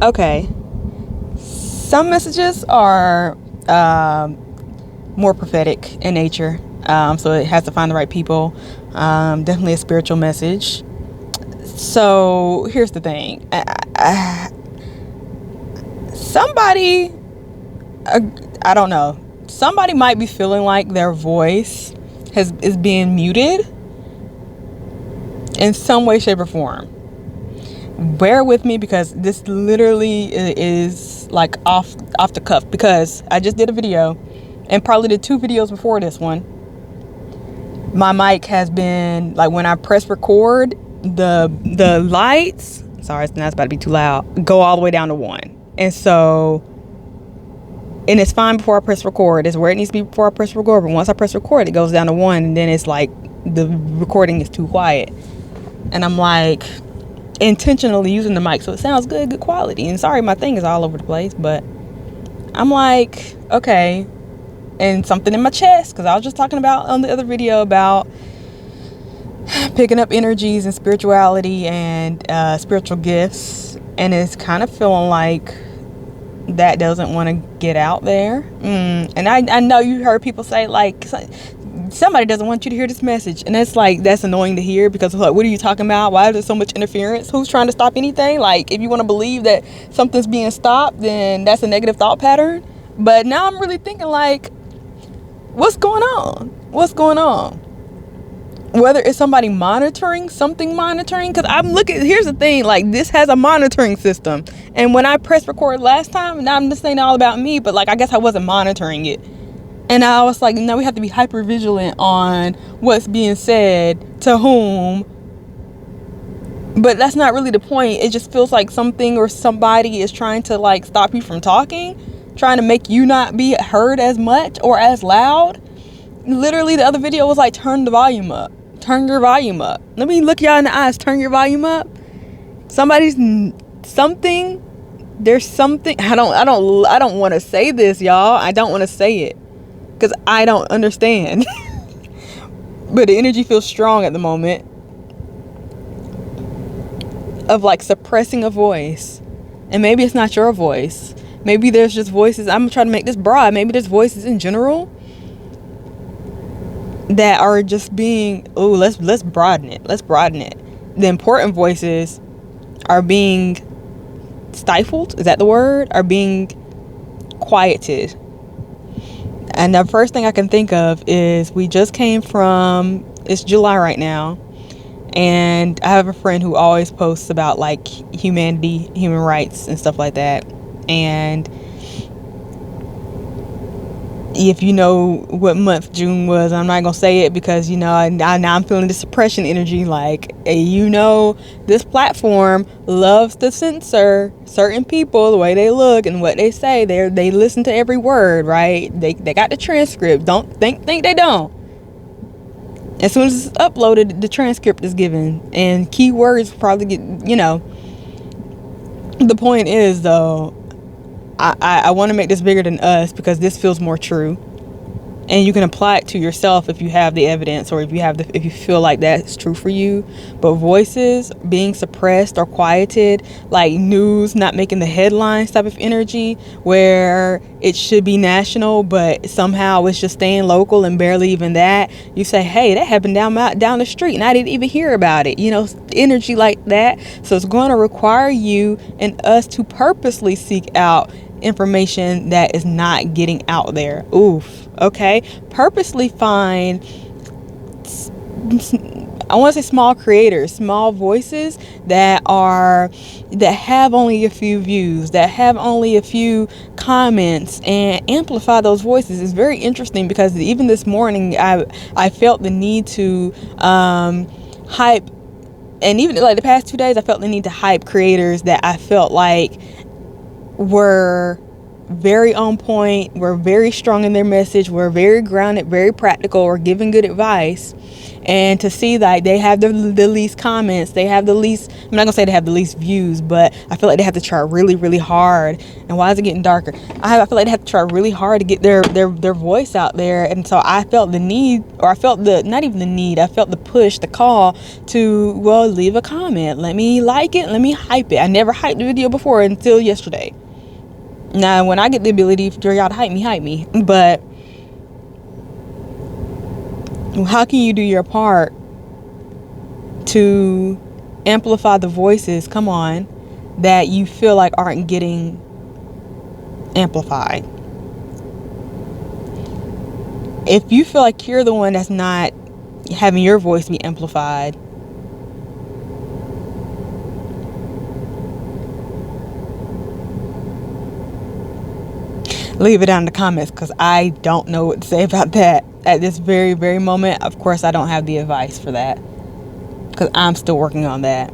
Okay. Some messages are more prophetic in nature. So it has to find the right people. Definitely a spiritual message. So here's the thing. Somebody, I don't know. Somebody might be feeling like their voice is being muted in some way, shape, or form. Bear with me because this literally is like off the cuff, because I just did a video, and probably the 2 videos before this one, my mic has been like, when I press record, the lights, sorry, it's about to be too loud, go all the way down to 1. And so, and it's fine before I press record, it's where it needs to be before I press record, but once I press record, it goes down to 1, and then it's like the recording is too quiet. And I'm like intentionally using the mic so it sounds good quality. And sorry, my thing is all over the place, but I'm like, okay. And something in my chest, because I was just talking about on the other video about picking up energies and spirituality and spiritual gifts, and it's kind of feeling like that doesn't want to get out there. And I know you heard people say like, somebody doesn't want you to hear this message, and it's like, that's annoying to hear, because like, what are you talking about? Why is there so much interference? Who's trying to stop anything? Like, if you want to believe that something's being stopped, then that's a negative thought pattern. But now I'm really thinking like, what's going on? Whether it's somebody monitoring, because I'm looking, here's the thing, like, this has a monitoring system, and when I pressed record last time, now I'm just saying all about me, but like, I guess I wasn't monitoring it. And I was like, no, we have to be hyper vigilant on what's being said to whom. But that's not really the point. It just feels like something or somebody is trying to like stop you from talking, trying to make you not be heard as much or as loud. Literally, the other video was like, turn the volume up. Turn your volume up. Let me look y'all in the eyes. Turn your volume up. There's something. I don't want to say this, y'all. I don't want to say it, because I don't understand. But the energy feels strong at the moment of like suppressing a voice. And maybe it's not your voice. Maybe there's just voices. I'm trying to make this broad. Maybe there's voices in general that are just being, let's broaden it. The important voices are being stifled. Is that the word? Are being quieted. And the first thing I can think of is, we just came from, it's July right now, and I have a friend who always posts about like humanity, human rights and stuff like that. And if you know what month June was, I'm not gonna say it, because now I'm feeling the suppression energy. Like, this platform loves to censor certain people, the way they look and what they say. They listen to every word, right? They got the transcript. Don't think they don't. As soon as it's uploaded, the transcript is given, and keywords probably get. The point is, though, I want to make this bigger than us, because this feels more true, and you can apply it to yourself if you have the evidence, or if you feel like that's true for you. But voices being suppressed or quieted, like news not making the headlines type of energy, where it should be national but somehow it's just staying local, and barely even that. You say, hey, that happened down the street and I didn't even hear about it. Energy like that. So it's going to require you and us to purposely seek out information that is not getting out there. Okay. Purposely find, I want to say, small creators, small voices that have only a few views, that have only a few comments, and amplify those voices. It's very interesting, because even this morning I felt the need to hype, and even like the past 2 days I felt the need to hype creators that I felt like were very on point, were very strong in their message, were very grounded, very practical, or giving good advice. And to see that they have the least comments, they have the least, I'm not gonna say they have the least views, but I feel like they have to try really, really hard. And why is it getting darker? I feel like they have to try really hard to get their voice out there. And so I felt the need, or I felt the, not even the need, I felt the push, the call to, well, leave a comment. Let me like it, let me hype it. I never hyped the video before until yesterday. Now, when I get the ability for y'all to hype me. But how can you do your part to amplify the voices, come on, that you feel like aren't getting amplified? If you feel like you're the one that's not having your voice be amplified, leave it down in the comments, because I don't know what to say about that at this very, very moment. Of course, I don't have the advice for that, because I'm still working on that.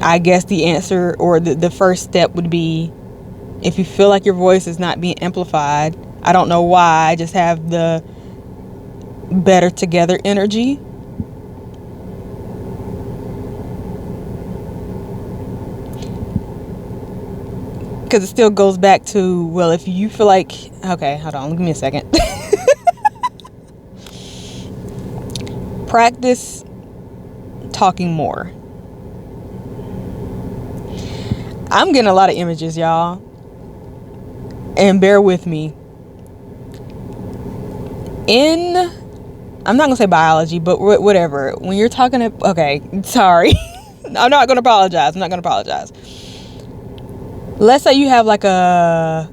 I guess the answer, or the first step would be, if you feel like your voice is not being amplified, I don't know why, I just have the better together energy. Because it still goes back to, well, if you feel like, okay, hold on, give me a second. Practice talking more. I'm getting a lot of images, y'all, and bear with me. I'm not gonna say biology, but whatever, when you're talking to, okay, sorry. I'm not gonna apologize. Let's say you have like an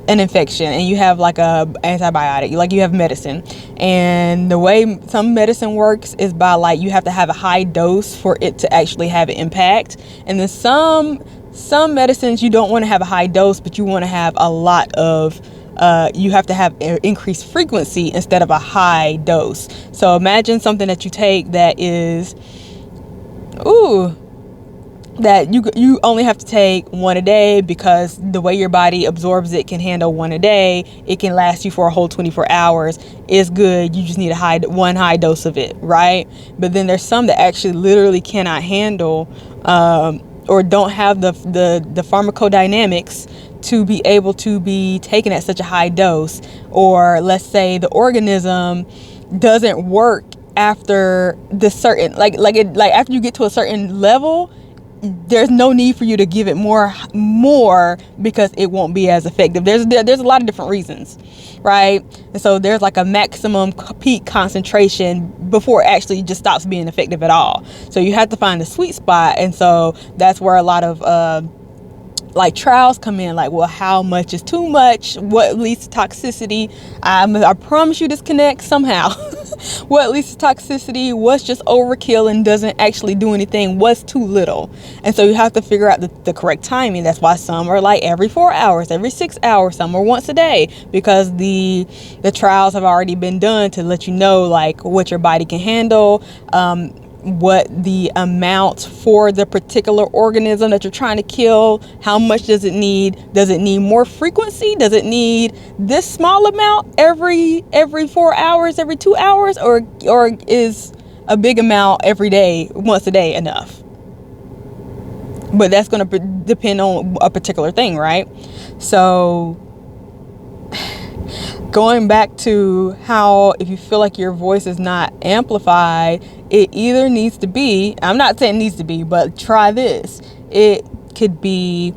infection, and you have like a antibiotic, like you have medicine, and the way some medicine works is by, like, you have to have a high dose for it to actually have an impact. And then some medicines, you don't want to have a high dose, but you want to have a lot of you have to have increased frequency instead of a high dose. So imagine something that you take that is that you only have to take one a day, because the way your body absorbs it can handle one a day. It can last you for a whole 24 hours. It's good. You just need one high dose of it, right? But then there's some that actually literally cannot handle or don't have the pharmacodynamics to be able to be taken at such a high dose. Or let's say the organism doesn't work after the certain, like after you get to a certain level, there's no need for you to give it more because it won't be as effective. There's a lot of different reasons, right? And so there's like a maximum peak concentration before it actually just stops being effective at all. So you have to find the sweet spot. And so that's where a lot of like trials come in, like, well, how much is too much? What leads to toxicity? I promise you this connects somehow. What leads to toxicity? What's just overkill and doesn't actually do anything? What's too little? And so you have to figure out the correct timing. That's why some are like every 4 hours, every 6 hours, some are once a day, because the trials have already been done to let you know like what your body can handle, what the amount for the particular organism that you're trying to kill, how much does it need? Does it need more frequency? Does it need this small amount every 4 hours, every 2 hours, or is a big amount every day, once a day, enough? But that's going to depend on a particular thing, right? So going back to how, if you feel like your voice is not amplified, it either needs to be, I'm not saying it needs to be, but try this. It could be,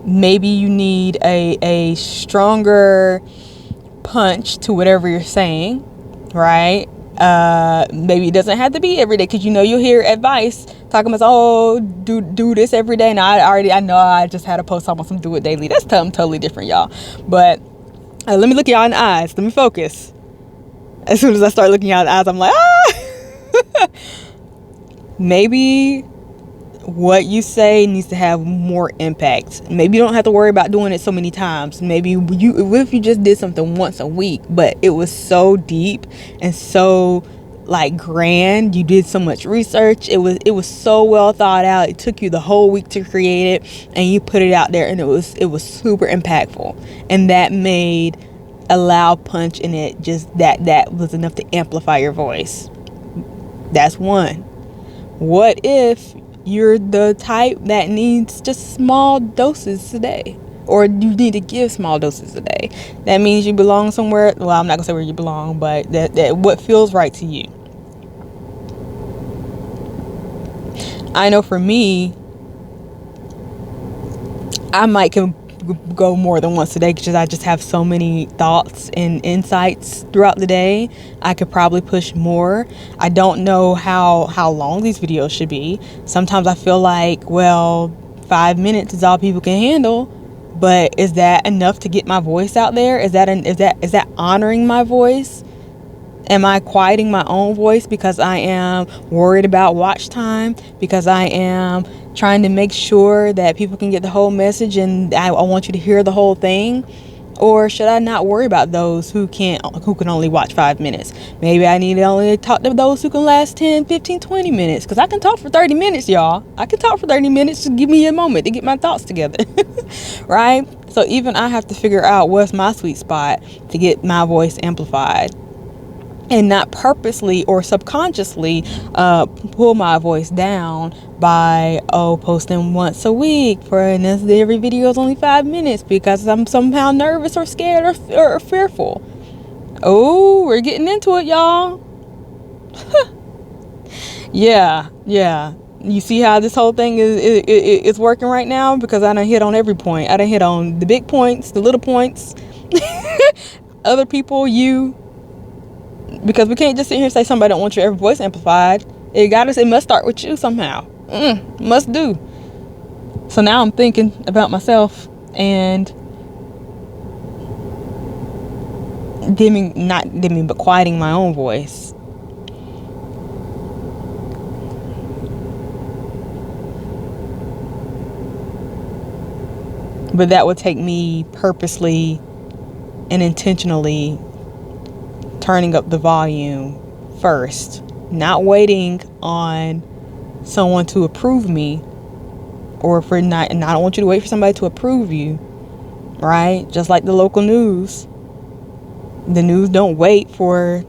maybe you need a stronger punch to whatever you're saying, right? Maybe it doesn't have to be every day, because you'll hear advice talking about, oh, do this every day. Now I know I just had a post on some do it daily. That's something totally different, y'all. But let me look y'all in the eyes. Let me focus. As soon as I start looking y'all in the eyes, I'm like, maybe what you say needs to have more impact. Maybe you don't have to worry about doing it so many times. Maybe what if you just did something once a week, but it was so deep and so like grand. You did so much research. It was so well thought out. It took you the whole week to create it, and you put it out there, and it was super impactful. And that made a loud punch in it, just that was enough to amplify your voice. That's one. What if you're the type that needs just small doses a day, or you need to give small doses a day? That means you belong somewhere. Well, I'm not gonna say where you belong, but that what feels right to you. I know for me, I might go more than once a day because I just have so many thoughts and insights throughout the day. I could probably push more. I don't know how long these videos should be. Sometimes I feel like, well, 5 minutes is all people can handle, but is that enough to get my voice out there? Is that honoring my voice? Am I quieting my own voice because I am worried about watch time, because I am trying to make sure that people can get the whole message and I want you to hear the whole thing? Or should I not worry about those who can only watch 5 minutes? Maybe I need to only talk to those who can last 10, 15, 20 minutes, because I can talk for 30 minutes, y'all. I can talk for 30 minutes. Just give me a moment to get my thoughts together. Right? So even I have to figure out what's my sweet spot to get my voice amplified, and not purposely or subconsciously pull my voice down by posting once a week and every video is only 5 minutes because I'm somehow nervous or scared or fearful. Oh, we're getting into it, y'all. Yeah. You see how this whole thing is working right now? Because I done hit on every point. I done hit on the big points, the little points, other people, you. Because we can't just sit here and say somebody don't want your every voice amplified. It must start with you somehow. Must do. So now I'm thinking about myself and not dimming, but quieting my own voice. But that would take me purposely and intentionally turning up the volume first, not waiting on someone to approve me, or for not, and I don't want you to wait for somebody to approve you, right? Just like the local news. The news don't wait for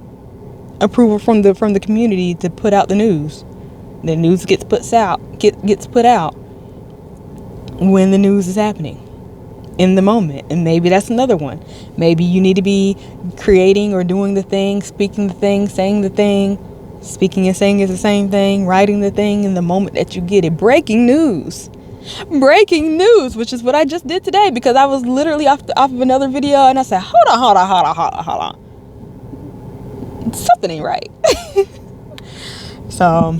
approval from the community to put out the news. The news gets put out when the news is happening, in the moment. And maybe that's another one. Maybe you need to be creating or doing the thing, speaking the thing, saying the thing. Speaking and saying is the same thing. Writing the thing in the moment that you get it. Breaking news, which is what I just did today, because I was literally off of another video and I said, hold on. Something ain't right. So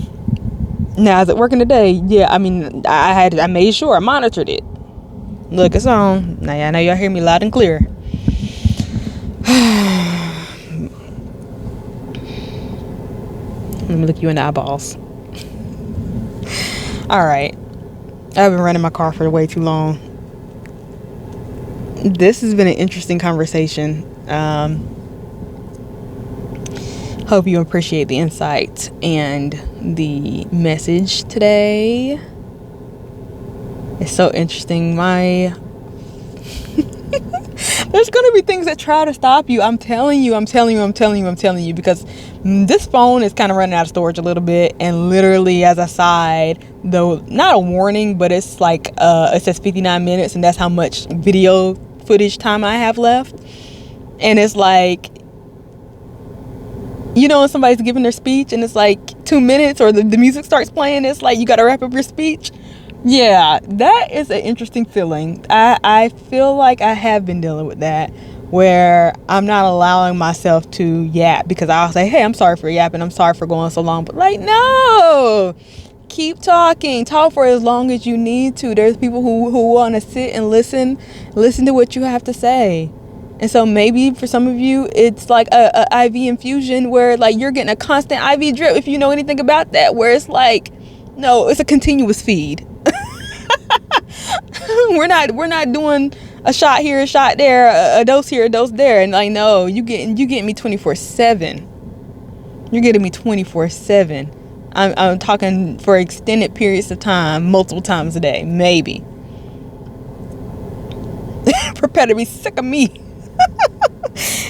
now, is it working today? Yeah, I mean, I made sure I monitored it. Look, it's on. Now, I know y'all hear me loud and clear. Let me look you in the eyeballs. All right. I've been running my car for way too long. This has been an interesting conversation. Hope you appreciate the insight and the message today. It's so interesting. There's going to be things that try to stop you. I'm telling you, because this phone is kind of running out of storage a little bit. And literally, as a side, though, not a warning, but it's like, it says 59 minutes, and that's how much video footage time I have left. And it's like, you know, when somebody's giving their speech and it's like 2 minutes, or the music starts playing, it's like you got to wrap up your speech. Yeah, that is an interesting feeling. I feel like I have been dealing with that, where I'm not allowing myself to yap, because I'll say, hey, I'm sorry for yapping, I'm sorry for going so long, but like, no, keep talking. Talk for as long as you need to. There's people who want to sit and listen to what you have to say. And so maybe for some of you, it's like a IV infusion, where like you're getting a constant IV drip, if you know anything about that, where it's like, no, it's a continuous feed. We're not doing a shot here, a shot there, a dose here, a dose there, and like, no, you getting me 24/7. You're getting me 24/7. I'm talking for extended periods of time, multiple times a day, maybe. Prepare to be sick of me.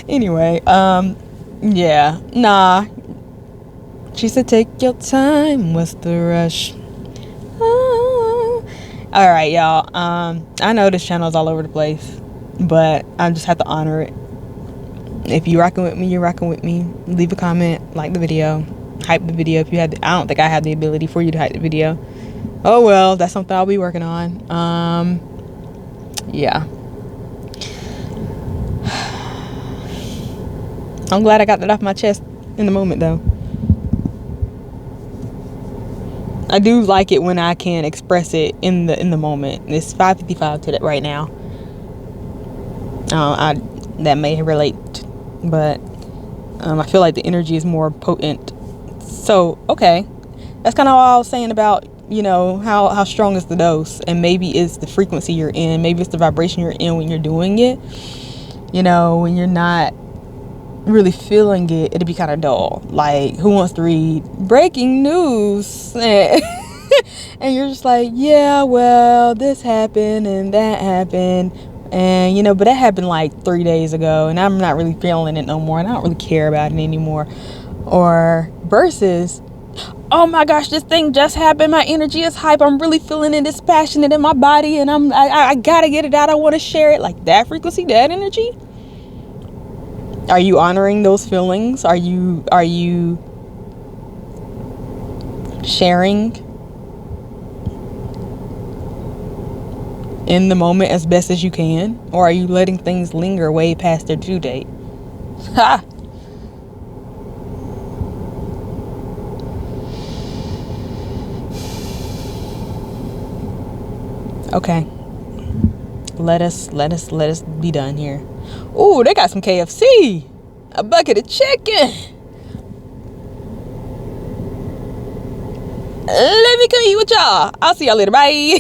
Anyway, yeah, nah. She said, take your time. What's the rush? Oh. All right, y'all. I know this channel is all over the place, but I just have to honor it. If you're rocking with me, you're rocking with me. Leave a comment, like the video, hype the video. If you had, I don't think I have the ability for you to hype the video. Oh well, that's something I'll be working on. Yeah. I'm glad I got that off my chest in the moment, though. I do like it when I can express it in the moment. It's 5:55 to that right now. That may relate, but I feel like the energy is more potent. So okay, that's kind of all I was saying about, you know, how strong is the dose, and maybe it's the frequency you're in, maybe it's the vibration you're in when you're doing it. You know, when you're not really feeling it, it'd be kind of dull. Like, who wants to read breaking news? And you're just like, yeah, well, this happened and that happened, and you know, but that happened like 3 days ago, and I'm not really feeling it no more, and I don't really care about it anymore. Or versus, oh my gosh, this thing just happened, my energy is hype, I'm really feeling it, it's passionate in my body, and I gotta get it out, I want to share it. Like that frequency, that energy. Are you honoring those feelings? Are you sharing in the moment as best as you can? Or are you letting things linger way past their due date? Ha! Okay. Let us be done here. Ooh, they got some KFC. A bucket of chicken. Let me come eat with y'all. I'll see y'all later. Bye.